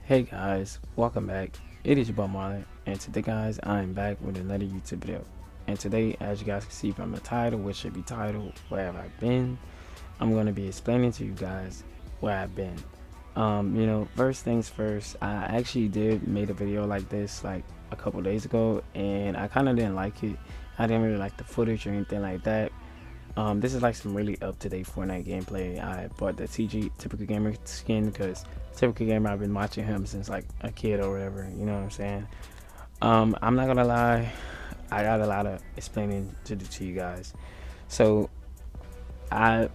Hey guys, welcome back. It is your boy Marlon, and today, guys, I am back with another YouTube video. And today, as you guys can see from the title, which should be titled "Where Have I Been," I'm going to be explaining to you guys where I've been. First things first, I actually did made a video like this like a couple days ago, and I kind of didn't like it. I didn't really like the footage or anything like that. This is like some really up-to-date Fortnite gameplay. I bought the TG Typical Gamer skin because Typical Gamer, I've been watching him since like a kid or whatever. You know what I'm saying? I'm not gonna lie, I got a lot of explaining to do to you guys. So I,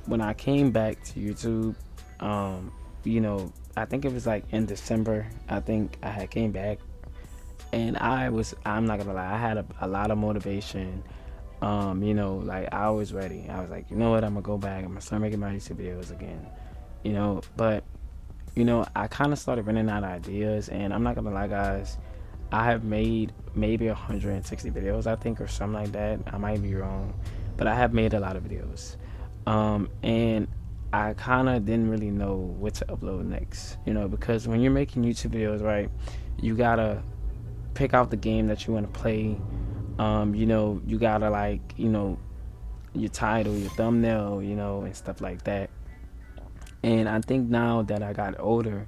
when I came back to YouTube, I think it was like in December. I think I had came back, and I'm not gonna lie, I had a lot of motivation. Like I was ready. I was like, you know what, I'm gonna go back. I'm gonna start making my YouTube videos again. But I kind of started running out of ideas, and I'm not gonna lie, guys. I have made maybe 160 videos, I think, or something like that. I might be wrong, but I have made a lot of videos. And I kind of didn't really know what to upload next, because when you're making YouTube videos, right, you gotta pick out the game that you want to play. You gotta your title, your thumbnail, and stuff like that. And I think now that I got older,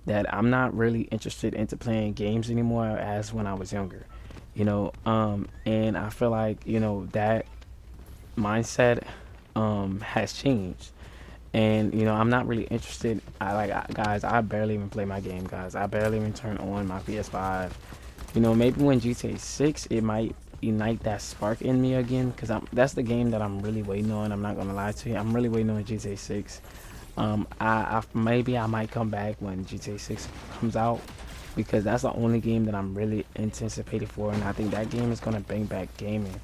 that I'm not really interested into playing games anymore as when I was younger. And I feel like that mindset has changed. And I'm not really interested. Guys, I barely even play my game, guys. I barely even turn on my PS5. Maybe when GTA 6, it might ignite that spark in me again, because that's the game that I'm really waiting on. I'm not gonna lie to you, I'm really waiting on GTA 6. I maybe I might come back when GTA 6 comes out, because that's the only game that I'm really anticipated for, and I think that game is gonna bring back gaming.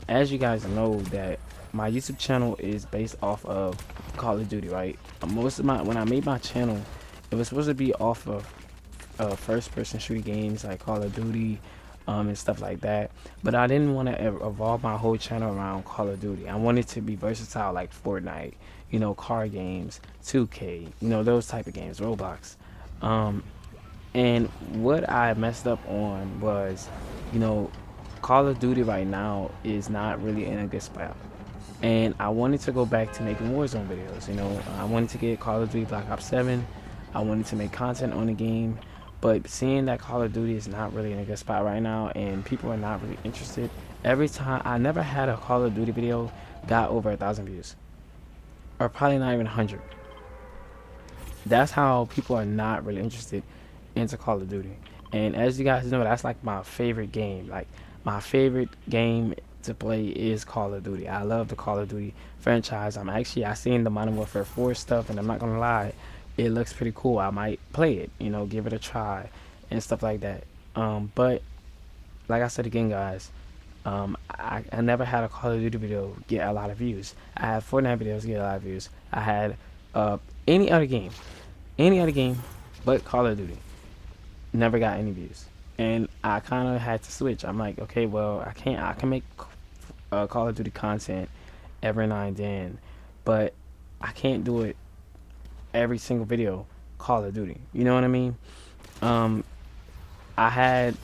As you guys know, that my YouTube channel is based off of Call of Duty, right? Most of my when I made my channel, it was supposed to be off of first-person shooting games like Call of Duty, and stuff like that. But I didn't want to evolve my whole channel around Call of Duty. I wanted to be versatile, like Fortnite, car games, 2K, those type of games, Roblox. Um, and what I messed up on was, you know, Call of Duty right now is not really in a good spot. And I wanted to go back to making Warzone videos. I wanted to get Call of Duty Black Ops 7. I wanted to make content on the game. But seeing that Call of Duty is not really in a good spot right now, and people are not really interested, every time I never had a Call of Duty video got over 1,000 views, or probably not even 100. That's how people are not really interested into Call of Duty. And as you guys know, that's like my favorite game. Like my favorite game to play is Call of Duty. I love the Call of Duty franchise. I seen the Modern Warfare 4 stuff, and I'm not gonna lie, it looks pretty cool. I might play it, give it a try and stuff like that. But like I said again, guys, I never had a Call of Duty video get a lot of views. I had Fortnite videos get a lot of views. I had uh, any other game, any other game, but Call of Duty never got any views. And I kind of had to switch. I'm like, okay, well, I can make Call of Duty content every now and then, but I can't do it every single video Call of Duty. You know what I mean? Um, I had,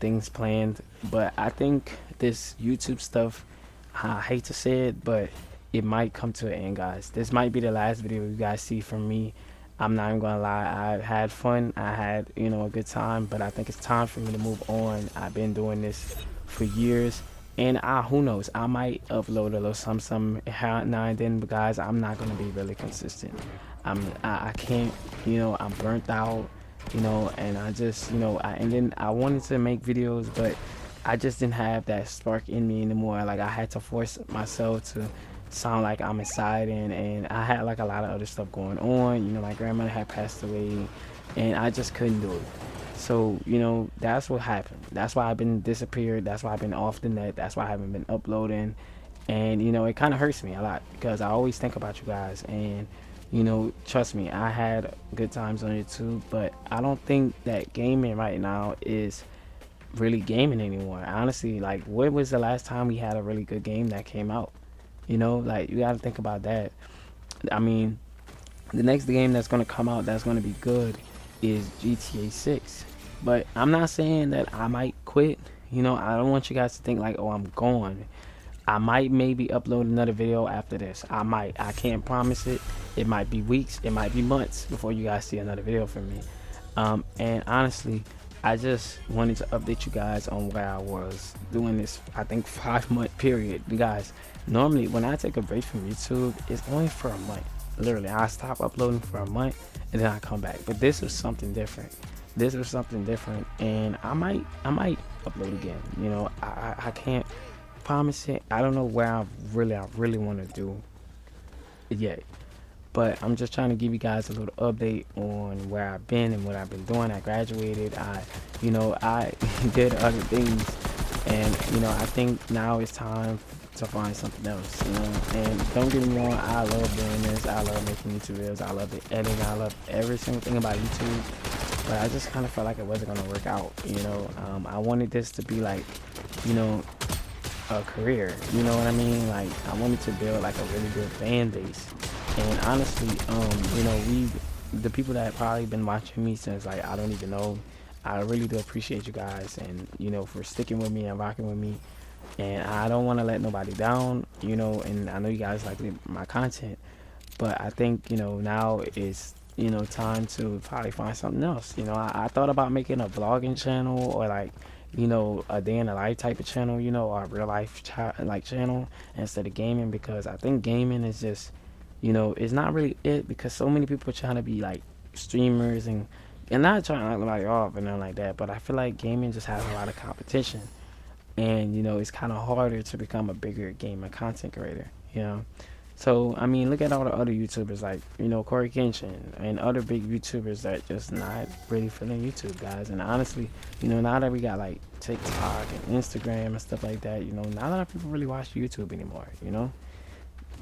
things planned, but I think this YouTube stuff, I hate to say it, but it might come to an end, guys. This might be the last video you guys see from me. I'm not even gonna lie, I had fun, I had, a good time, but I think it's time for me to move on. I've been doing this for years, and who knows, I might upload a little some now and then, but guys, I'm not gonna be really consistent. I can't, I'm burnt out, and I just, and then I wanted to make videos, but I just didn't have that spark in me anymore. Like I had to force myself to sound like I'm excited, and I had like a lot of other stuff going on. My grandmother had passed away, and I just couldn't do it. So, that's what happened. That's why I've been disappeared. That's why I've been off the net. That's why I haven't been uploading. And, it kind of hurts me a lot because I always think about you guys. And, trust me, I had good times on YouTube, but I don't think that gaming right now is really gaming anymore. Honestly, like, when was the last time we had a really good game that came out? Like, you got to think about that. I mean, the next game that's going to come out that's going to be good is GTA 6. But I'm not saying that I might quit. I don't want you guys to think like, oh, I'm gone. I might maybe upload another video after this. I might. I can't promise it. It might be weeks. It might be months before you guys see another video from me. And honestly, I just wanted to update you guys on where I was doing this, I think, 5 month period. You guys, normally when I take a break from YouTube, it's only for a month. Literally, I stop uploading for a month and then I come back. But this was something different. This was something different, and I might upload again. I can't promise it. I don't know where I really want to do it yet. But I'm just trying to give you guys a little update on where I've been and what I've been doing. I graduated. I did other things, and I think now it's time to find something else. And don't get me wrong, I love doing this. I love making YouTube videos. I love the editing. I love every single thing about YouTube. But I just kind of felt like it wasn't gonna work out. I wanted this to be like, a career. You know what I mean? Like, I wanted to build like a really good fan base. And honestly, the people that have probably been watching me since, like, I don't even know, I really do appreciate you guys, and for sticking with me and rocking with me. And I don't want to let nobody down, and I know you guys like my content, but I think now is time to probably find something else. I thought about making a vlogging channel, or like a day in the life type of channel, or a real life channel instead of gaming, because I think gaming is just it's not really it, because so many people are trying to be like streamers and not trying to knock nobody off and nothing like that, but I feel like gaming just has a lot of competition, and it's kind of harder to become a bigger gamer content creator. So I mean, look at all the other YouTubers like Corey Kenshin and other big YouTubers that just not really feeling YouTube, guys. And honestly, now that we got like TikTok and Instagram and stuff like that, not a lot of people really watch YouTube anymore.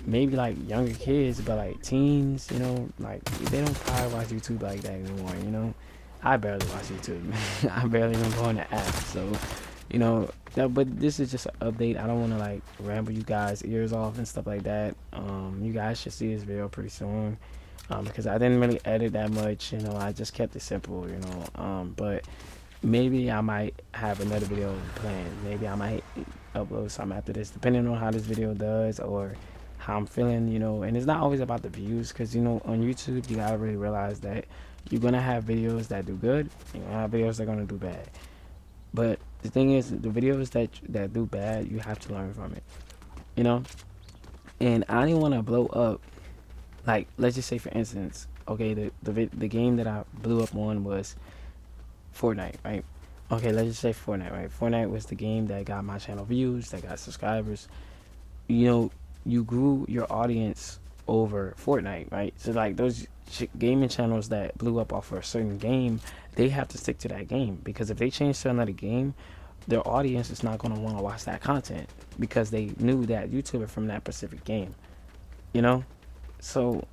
Maybe like younger kids, but like teens, like they don't probably watch YouTube like that anymore. I barely watch YouTube. I barely even go on the app. So but this is just an update. I don't want to like ramble you guys ears off and stuff like that. You guys should see this video pretty soon, because I didn't really edit that much. I just kept it simple. But maybe I might have another video planned. Maybe I might upload something after this, depending on how this video does or how I'm feeling. And it's not always about the views, because on YouTube you gotta really realize that you're gonna have videos that do good, and you're gonna have videos that are gonna do bad. But the thing is, the videos that do bad, you have to learn from it. And I didn't want to blow up. Like, let's just say, for instance, okay, the game that I blew up on was Fortnite, right? Okay, let's just say Fortnite, right? Fortnite was the game that got my channel views, that got subscribers. You grew your audience over Fortnite, right? So like those gaming channels that blew up off of a certain game, they have to stick to that game, because if they change to another game, their audience is not going to want to watch that content, because they knew that YouTuber from that specific game. So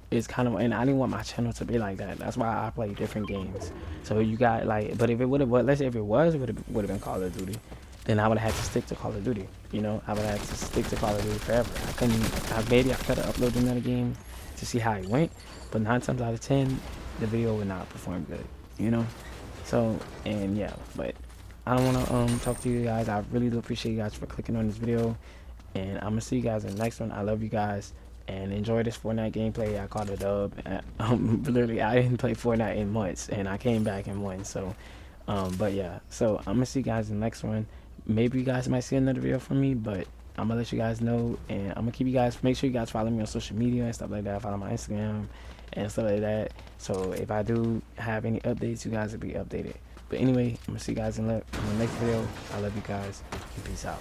it's kind of, and I didn't want my channel to be like that. That's why I play different games. So you got like, but if it would have, let's say if it would have been Call of Duty, then I would have had to stick to Call of Duty. I would have had to stick to Call of Duty forever. Maybe I could have uploaded another game to see how it went, but 9 times out of 10, the video would not perform good. So, and yeah, but I don't want to talk to you guys. I really do appreciate you guys for clicking on this video, and I'm gonna see you guys in the next one. I love you guys, and enjoy this Fortnite gameplay. I caught a dub. Literally, I didn't play Fortnite in months, and I came back and won. So, but yeah, so I'm gonna see you guys in the next one. Maybe you guys might see another video from me, but I'm gonna let you guys know, and I'm gonna keep you guys, make sure you guys follow me on social media and stuff like that. Follow my Instagram and stuff like that, so if I do have any updates, you guys will be updated. But anyway, I'm gonna see you guys in the next video. I love you guys, and peace out.